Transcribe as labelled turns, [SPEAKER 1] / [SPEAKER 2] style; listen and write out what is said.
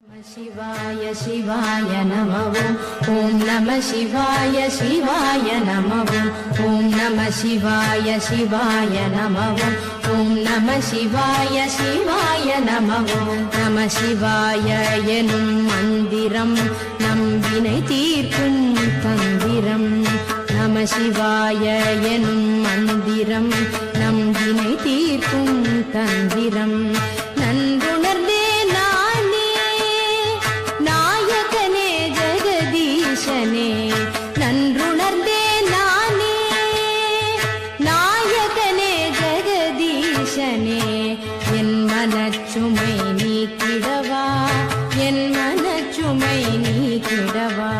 [SPEAKER 1] शिवाय शिवाय नमः ओम नमः शिवाय शिवाय नमः ओम नमः शिवाय शिवाय नमः ओम नमः शिवाय शिवाय नमः नमः शिवाय एनुम मन्दिरम नம்பினை தீர்க்கும் தந்திரம் நம சிவாய எனும் மந்திரம் நம்பினை தீர்க்கும் தந்திரம் நன்றுணர்ந்தே நானே நாயகனே ஜெகதீசனே நன்றுணர்ந்தே நானே நாயகனே ஜெகதீசனே என் மனச்சுமை நீக்கிடவா என் மனச்சுமை நீக்கிடவா